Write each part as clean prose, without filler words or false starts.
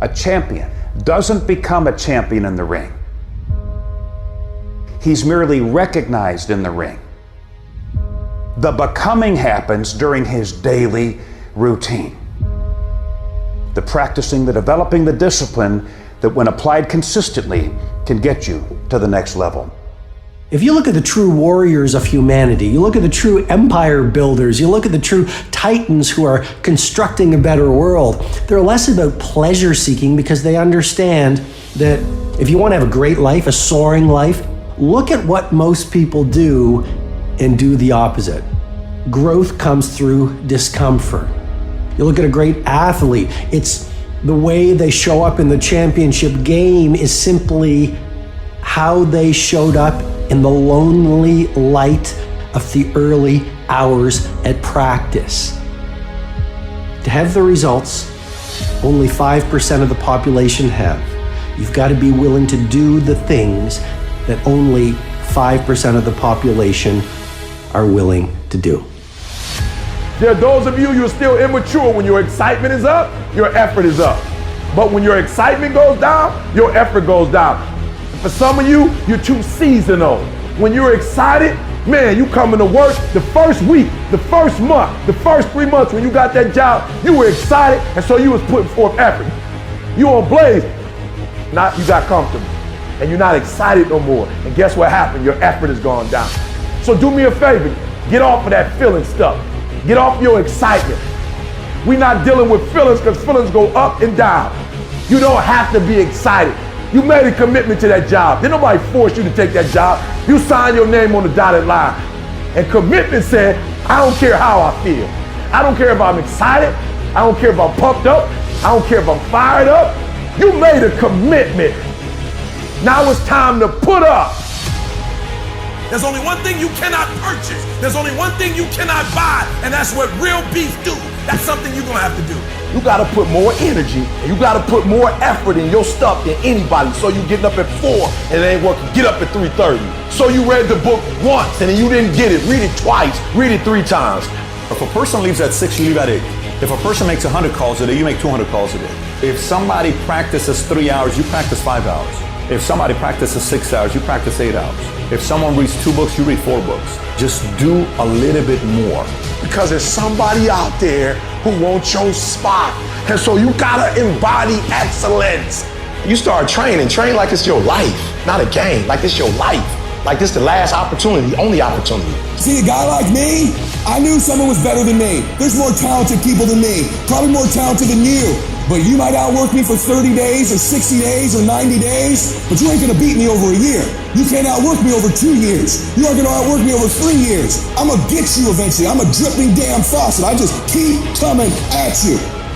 A champion doesn't become a champion in the ring. He's merely recognized in the ring. The becoming happens during his daily routine. The practicing, the developing, the discipline that when applied consistently can get you to the next level. If you look at the true warriors of humanity, you look at the true empire builders, you look at the true titans who are constructing a better world, they're less about pleasure seeking because they understand that if you want to have a great life, a soaring life, look at what most people do and do the opposite. Growth comes through discomfort. You look at a great athlete, it's the way they show up in the championship game is simply how they showed up in the lonely light of the early hours at practice. To have the results only 5% of the population have, you've got to be willing to do the things that only 5% of the population are willing to do. There are those of you, you're still immature. When your excitement is up, your effort is up. But when your excitement goes down, your effort goes down. For some of you, you're too seasonal. When you're excited, man, you coming to work the first week, the first month, the first 3 months when you got that job, you were excited, and so you was putting forth effort. You on blaze, not you got comfortable, and you're not excited no more. And guess what happened? Your effort has gone down. So do me a favor, get off of that feeling stuff. Get off your excitement. We're not dealing with feelings because feelings go up and down. You don't have to be excited. You made a commitment to that job. Didn't nobody force you to take that job. You signed your name on the dotted line. And commitment said, I don't care how I feel. I don't care if I'm excited. I don't care if I'm pumped up. I don't care if I'm fired up. You made a commitment. Now it's time to put up. There's only one thing you cannot purchase. There's only one thing you cannot buy, and that's what real beef do. That's something you're gonna have to do. You gotta put more energy, and you gotta put more effort in your stuff than anybody. So you getting up at 4 and it ain't working, get up at 3:30. So you read the book once and then you didn't get it, read it twice, read it 3 times. If a person leaves at 6, you leave at 8. If a person makes 100 calls a day, you make 200 calls a day. If somebody practices 3 hours, you practice 5 hours. If somebody practices 6 hours, you practice 8 hours. If someone reads 2 books, you read 4 books. Just do a little bit more. Because there's somebody out there who wants your spot. And so you gotta embody excellence. You start training, train like it's your life, not a game, like it's your life. Like this the last opportunity, only opportunity. See, a guy like me, I knew someone was better than me. There's more talented people than me, probably more talented than you. But you might outwork me for 30 days or 60 days or 90 days, but you ain't gonna beat me over a year. You can't outwork me over 2 years. You aren't gonna outwork me over 3 years. I'm gonna get you eventually. I'm a dripping damn faucet. I just keep coming at you.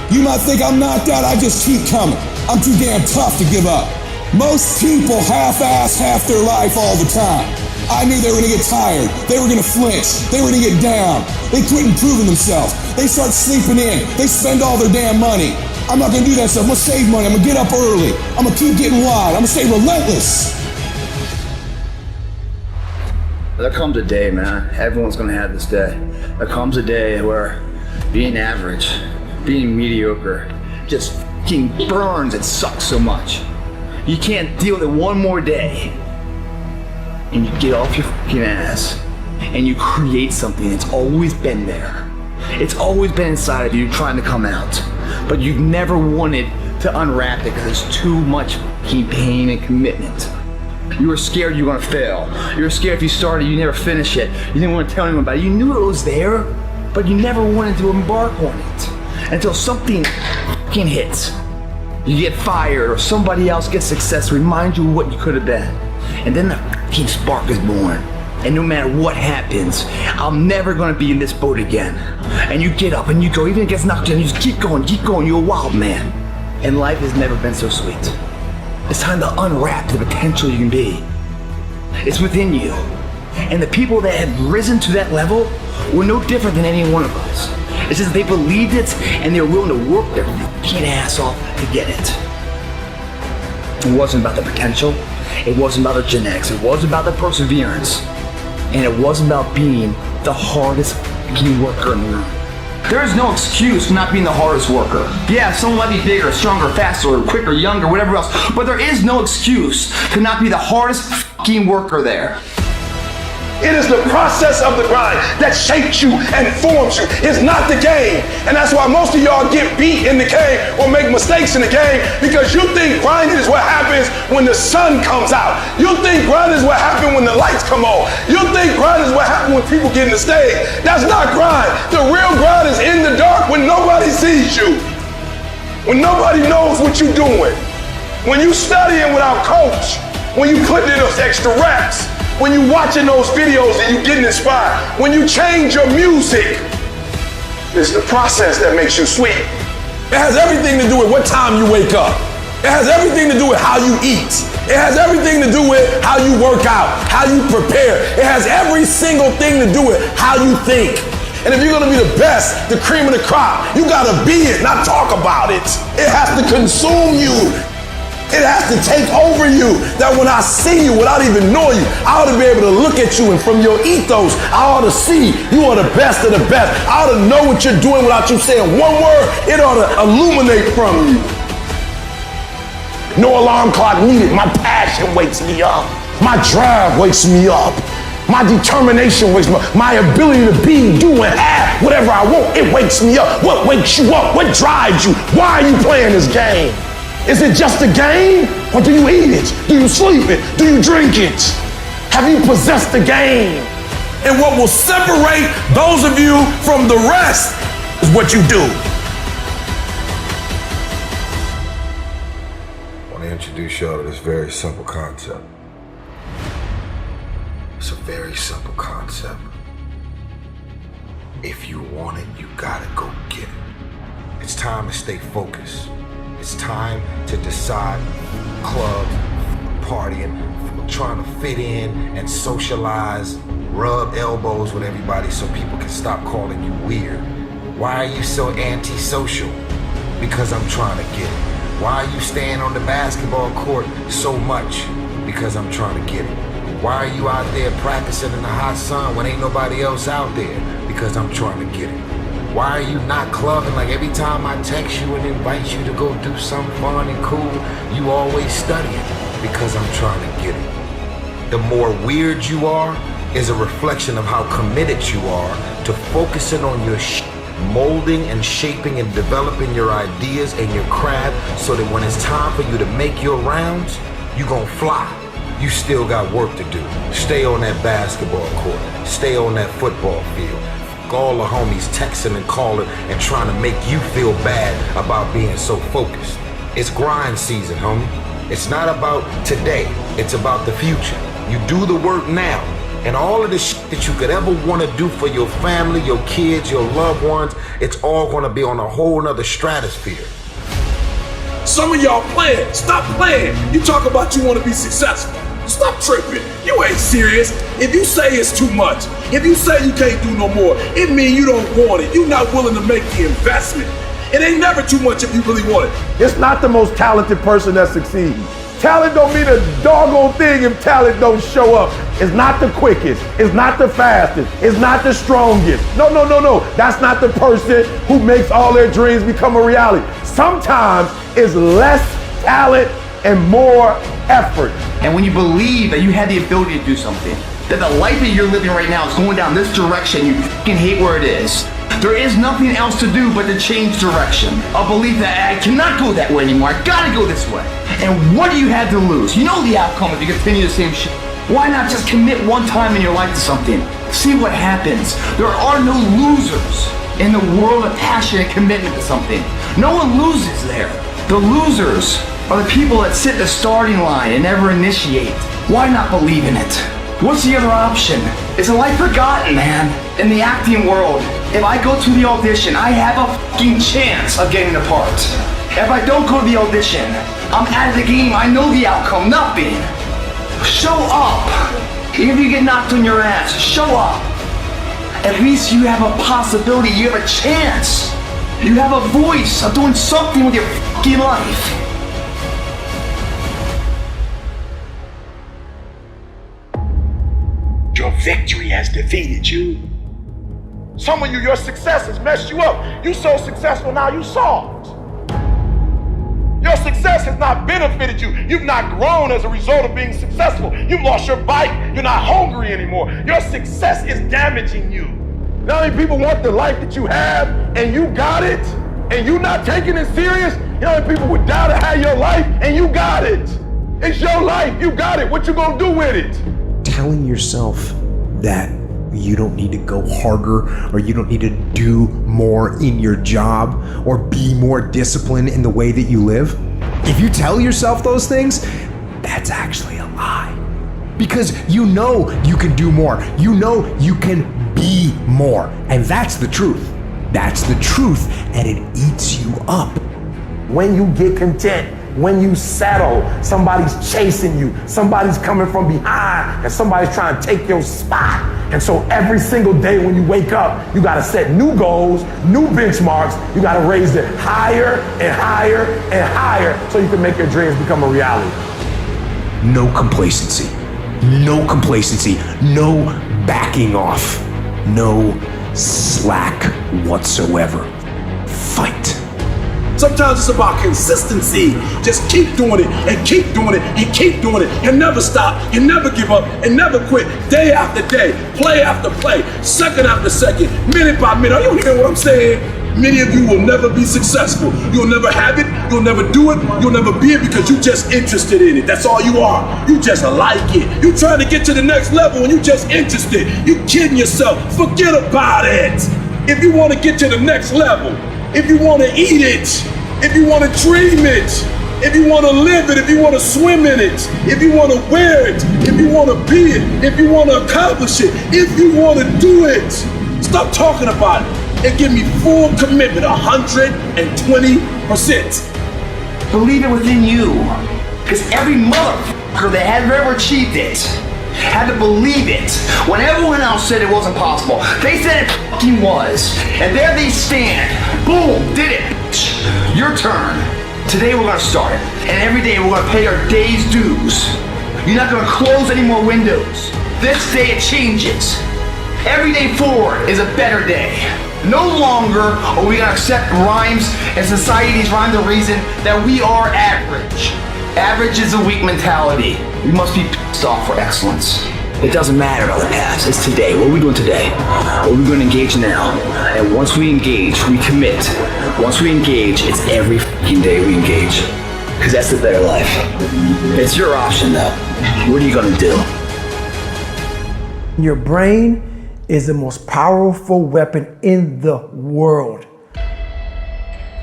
You might think I'm knocked out, I just keep coming. I'm too damn tough to give up. Most people half-ass half their life all the time. I knew they were gonna get tired. They were gonna flinch. They were gonna get down. They quit improving themselves. They start sleeping in. They spend all their damn money. I'm not gonna do that stuff. I'm gonna save money. I'm gonna get up early. I'm gonna keep getting wide. I'm gonna stay relentless. There comes a day, man. Everyone's gonna have this day. There comes a day where being average, being mediocre, just fucking burns and sucks so much. You can't deal with it one more day. And you get off your fucking ass and you create something that's always been there. It's always been inside of you trying to come out. But you've never wanted to unwrap it because there's too much fucking pain and commitment. You were scared you were gonna fail. You were scared if you started, you never finish it. You didn't want to tell anyone about it. You knew it was there, but you never wanted to embark on it until something fucking hits. You get fired or somebody else gets success, remind you of what you could have been. And then the fucking spark is born. And no matter what happens, I'm never gonna be in this boat again. And you get up and you go, even if it gets knocked down, you just keep going, you're a wild man. And life has never been so sweet. It's time to unwrap the potential you can be. It's within you. And the people that have risen to that level were no different than any one of us. It's just they believed it and they were willing to work their fucking ass off to get it. It wasn't about the potential. It wasn't about the genetics. It wasn't about the perseverance. And it wasn't about being the hardest fucking worker in the room. There is no excuse for not being the hardest worker. Yeah, someone might be bigger, stronger, faster, or quicker, younger, whatever else, but there is no excuse to not be the hardest fucking worker there. It is the process of the grind that shapes you and forms you. It's not the game. And that's why most of y'all get beat in the game or make mistakes in the game, because you think grinding is what happens when the sun comes out. You think grinding is what happens when the lights come on. You think grinding is what happens when people get in the stage. That's not grind. The real grind is in the dark when nobody sees you. When nobody knows what you're doing. When you studying without coach. When you putting in those extra reps. When you watching those videos and you getting inspired, when you change your music, it's the process that makes you sweet. It has everything to do with what time you wake up. It has everything to do with how you eat. It has everything to do with how you work out, how you prepare. It has every single thing to do with how you think. And if you're gonna be the best, the cream of the crop, you gotta be it, not talk about it. It has to consume you. It has to take over you, that when I see you without even knowing you, I ought to be able to look at you, and from your ethos, I ought to see you are the best of the best. I ought to know what you're doing without you saying one word. It ought to illuminate from you. No alarm clock needed. My passion wakes me up. My drive wakes me up. My determination wakes me up. My ability to be, do, and have whatever I want, it wakes me up. What wakes you up? What drives you? Why are you playing this game? Is it just a game, or do you eat it? Do you sleep it? Do you drink it? Have you possessed the game? And what will separate those of you from the rest is what you do. I want to introduce y'all to this very simple concept. It's a very simple concept. If you want it, you gotta go get it. It's time to stay focused. It's time to decide clubs, partying, trying to fit in and socialize, rub elbows with everybody so people can stop calling you weird. Why are you so antisocial? Because I'm trying to get it. Why are you staying on the basketball court so much? Because I'm trying to get it. Why are you out there practicing in the hot sun when ain't nobody else out there? Because I'm trying to get it. Why are you not clubbing? Like every time I text you and invite you to go do something fun and cool, you always studying. Because I'm trying to get it. The more weird you are is a reflection of how committed you are to focusing on your molding and shaping and developing your ideas and your craft, so that when it's time for you to make your rounds, you gon' fly. You still got work to do. Stay on that basketball court. Stay on that football field. All the homies texting and calling and trying to make you feel bad about being so focused. It's grind season, homie. It's not about today. It's about the future. You do the work now, and all of the shit that you could ever want to do for your family, your kids, your loved ones, it's all gonna be on a whole nother stratosphere. Some of y'all playing. Stop playing. You talk about you want to be successful. Stop tripping. You ain't serious. If you say it's too much, if you say you can't do no more, it means you don't want it. You're not willing to make the investment. It ain't never too much if you really want it. It's not the most talented person that succeeds. Talent don't mean a doggone thing if talent don't show up. It's not the quickest. It's not the fastest. It's not the strongest. No. That's not the person who makes all their dreams become a reality. Sometimes it's less talent and more effort. And when you believe that you have the ability to do something, that the life that you're living right now is going down this direction, you fucking hate where it is. There is nothing else to do but to change direction. A belief that I cannot go that way anymore, I gotta go this way. And what do you have to lose? You know the outcome if you continue the same shit. Why not just commit one time in your life to something? See what happens. There are no losers in the world of passion and commitment to something. No one loses there. The losers are the people that sit the starting line and never initiate. Why not believe in it? What's the other option? Is a life forgotten, man? In the acting world, if I go to the audition, I have a fucking chance of getting the part. If I don't go to the audition, I'm out of the game. I know the outcome, nothing. Show up. Even if you get knocked on your ass, show up. At least you have a possibility, you have a chance. You have a voice of doing something with your fucking life. Your victory has defeated you. Some of you, your success has messed you up. You so successful now, you soft. Your success has not benefited you. You've not grown as a result of being successful. You've lost your bite. You're not hungry anymore. Your success is damaging you. Not many people want the life that you have, and you got it, and you not taking it serious. You know how many people would die to have your life, and you got it. It's your life. You got it. What you gonna do with it? Telling yourself that you don't need to go harder or you don't need to do more in your job or be more disciplined in the way that you live. If you tell yourself those things, that's actually a lie. Because you know you can do more. You know you can be more. And that's the truth. That's the truth, and it eats you up. When you get content, when you settle, somebody's chasing you, somebody's coming from behind, and somebody's trying to take your spot. And so every single day when you wake up, you gotta set new goals, new benchmarks. You gotta raise it higher and higher and higher so you can make your dreams become a reality. No complacency. No complacency. No backing off. No slack whatsoever. Fight. Sometimes it's about consistency. Just keep doing it and keep doing it and keep doing it and never stop and never give up and never quit. Day after day, play after play, second after second, minute by minute. Are you hearing what I'm saying? Many of you will never be successful. You'll never have it. You'll never do it. You'll never be it because you're just interested in it. That's all you are. You just like it. You're trying to get to the next level and you're just interested. You're kidding yourself. Forget about it. If you want to get to the next level, if you want to eat it, if you want to dream it, if you want to live it, if you want to swim in it, if you want to wear it, if you want to be it, if you want to accomplish it, if you want to do it, stop talking about it and give me full commitment, 120%. Believe it within you. Because every motherfucker that had ever achieved it had to believe it when everyone else said it wasn't possible. They said it fucking was. And there they stand. Boom, did it. Your turn. Today we're gonna start it. And every day we're gonna pay our day's dues. You're not gonna close any more windows. This day it changes. Every day forward is a better day. No longer are we gonna accept rhymes and society's rhyme the reason that we are average. Average is a weak mentality. We must be pissed off for excellence. It doesn't matter about the past, it's today. What are we doing today? What are we going to engage now? And once we engage, we commit. Once we engage, it's every fucking day we engage. Because that's the better life. It's your option though. What are you going to do? Your brain is the most powerful weapon in the world.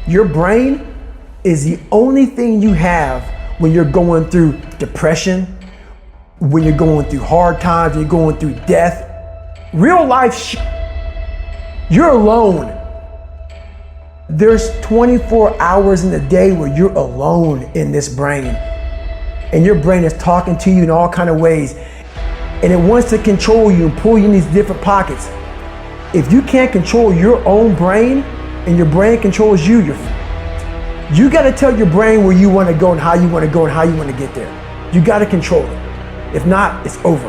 Your brain is the only thing you have when you're going through depression, when you're going through hard times, when you're going through death. Real life you're alone. There's 24 hours in the day where you're alone in this brain. And your brain is talking to you in all kinds of ways. And it wants to control you and pull you in these different pockets. If you can't control your own brain and your brain controls you, you got to tell your brain where you want to go and how you want to go and how you want to get there. You got to control it. If not, it's over.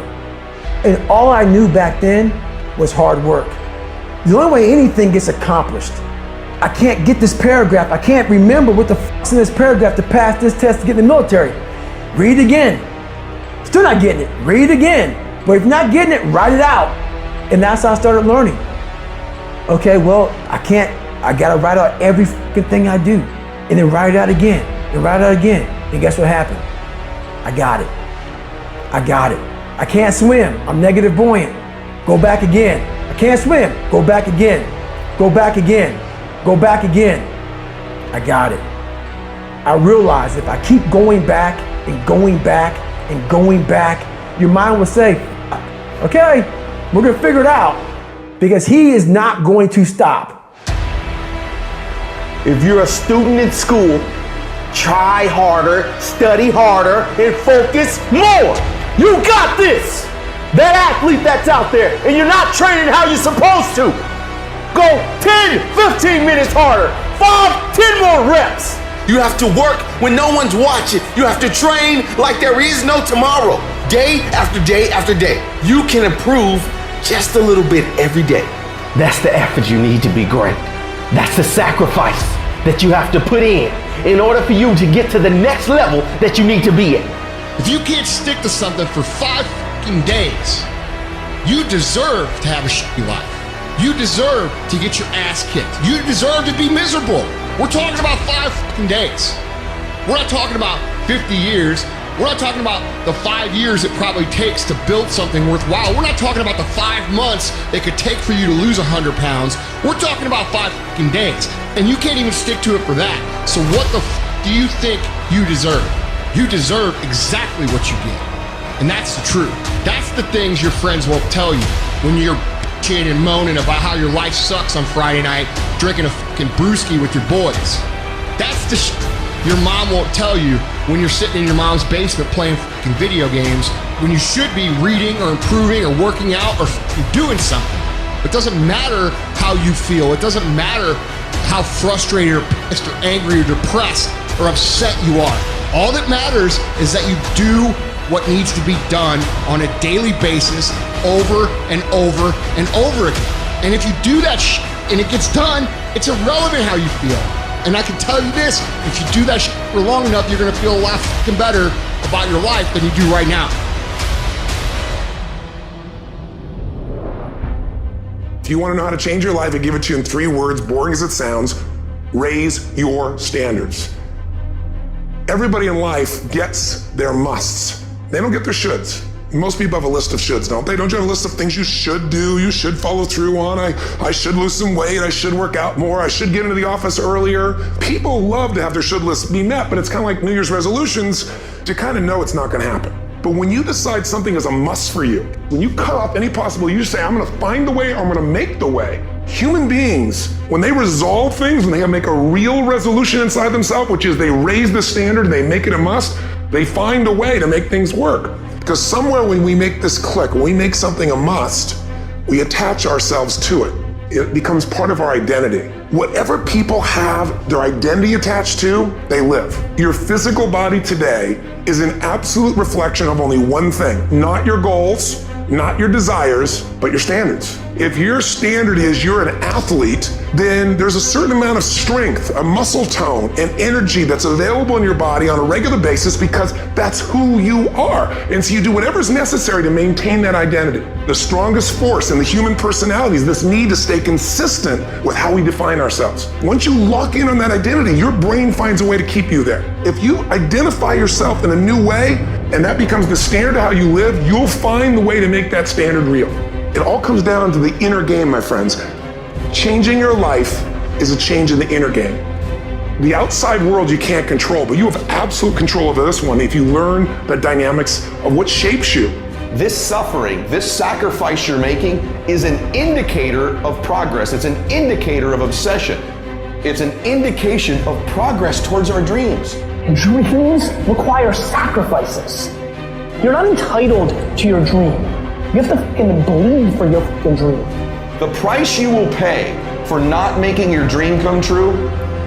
And all I knew back then was hard work. The only way anything gets accomplished. I can't get this paragraph. I can't remember what the fuck's in this paragraph to pass this test to get in the military. Read it again. Still not getting it. Read it again. But if you're not getting it, write it out. And that's how I started learning. Okay, well, I gotta write out every fucking thing I do. And then write it out again, and write it out again. And guess what happened? I got it. I got it. I can't swim. I'm negative buoyant. Go back again. I can't swim. Go back again. Go back again. Go back again. I got it. I realized if I keep going back and going back and going back, your mind will say, okay, we're gonna figure it out. Because he is not going to stop. If you're a student in school, try harder, study harder, and focus more. You got this. That athlete that's out there, and you're not training how you're supposed to. Go 10, 15 minutes harder, 5, 10 more reps. You have to work when no one's watching. You have to train like there is no tomorrow. Day after day after day. You can improve just a little bit every day. That's the effort you need to be great. That's the sacrifice that you have to put in order for you to get to the next level that you need to be at. If you can't stick to something for 5 fucking days, you deserve to have a shitty life. You deserve to get your ass kicked. You deserve to be miserable. We're talking about 5 fucking days. We're not talking about 50 years. We're not talking about the 5 years it probably takes to build something worthwhile. We're not talking about the 5 months it could take for you to lose 100 pounds. We're talking about 5 fucking days. And you can't even stick to it for that. So what the do you think you deserve? You deserve exactly what you get. And that's the truth. That's the things your friends won't tell you when you're bitching and moaning about how your life sucks on Friday night, drinking a fucking brewski with your boys. That's the your mom won't tell you when you're sitting in your mom's basement playing fucking video games when you should be reading or improving or working out or doing something. It doesn't matter how you feel. It doesn't matter how frustrated or pissed or angry or depressed or upset you are. All that matters is that you do what needs to be done on a daily basis over and over and over again. And if you do that and it gets done, it's irrelevant how you feel. And I can tell you this, if you do that for long enough, you're gonna feel a lot fucking better about your life than you do right now. If you want to know how to change your life, I give it to you in 3 words, boring as it sounds: raise your standards. Everybody in life gets their musts. They don't get their shoulds. Most people have a list of shoulds, don't they? Don't you have a list of things you should do, you should follow through on? I should lose some weight, I should work out more, I should get into the office earlier. People love to have their should lists be met, but it's kind of like New Year's resolutions to kind of know it's not gonna happen. But when you decide something is a must for you, when you cut off any possible, you say, I'm gonna find the way, or I'm gonna make the way. Human beings, when they resolve things, when they make a real resolution inside themselves, which is they raise the standard, they make it a must, they find a way to make things work. Because somewhere when we make this click, when we make something a must, we attach ourselves to it. It becomes part of our identity. Whatever people have their identity attached to, they live. Your physical body today is an absolute reflection of only one thing: not your goals, not your desires, but your standards. If your standard is you're an athlete, then there's a certain amount of strength, a muscle tone, and energy that's available in your body on a regular basis because that's who you are. And so you do whatever's necessary to maintain that identity. The strongest force in the human personality is this need to stay consistent with how we define ourselves. Once you lock in on that identity, your brain finds a way to keep you there. If you identify yourself in a new way, and that becomes the standard of how you live, you'll find the way to make that standard real. It all comes down to the inner game, my friends. Changing your life is a change in the inner game. The outside world you can't control, but you have absolute control over this one if you learn the dynamics of what shapes you. This suffering, this sacrifice you're making is an indicator of progress. It's an indicator of obsession. It's an indication of progress towards our dreams. Dreams require sacrifices. You're not entitled to your dream. You have to fucking bleed for your fucking dream. The price you will pay for not making your dream come true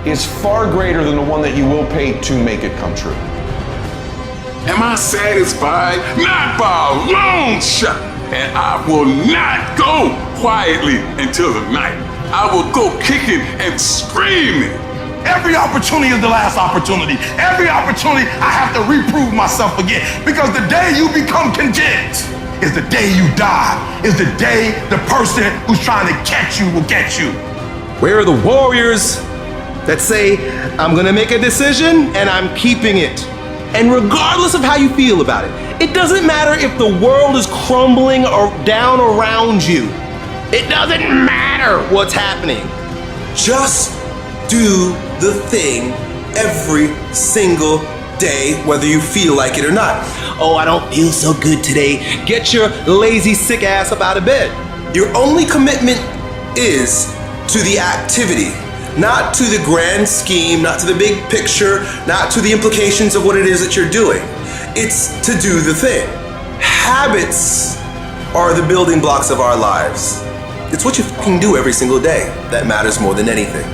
is far greater than the one that you will pay to make it come true. Am I satisfied? Not by a long shot. And I will not go quietly until the night. I will go kicking and screaming. Every opportunity is the last opportunity. Every opportunity I have to reprove myself again. Because the day you become content is the day you die. Is the day the person who's trying to catch you will get you. Where are the warriors that say, I'm gonna make a decision and I'm keeping it? And regardless of how you feel about it, it doesn't matter if the world is crumbling or down around you. It doesn't matter what's happening. Just do the thing every single day, whether you feel like it or not. Oh, I don't feel so good today. Get your lazy, sick ass up out of bed. Your only commitment is to the activity, not to the grand scheme, not to the big picture, not to the implications of what it is that you're doing. It's to do the thing. Habits are the building blocks of our lives. It's what you fucking do every single day that matters more than anything.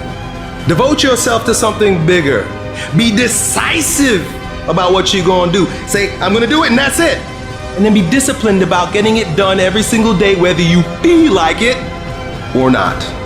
Devote yourself to something bigger. Be decisive about what you're gonna do. Say, I'm gonna do it and that's it. And then be disciplined about getting it done every single day, whether you feel like it or not.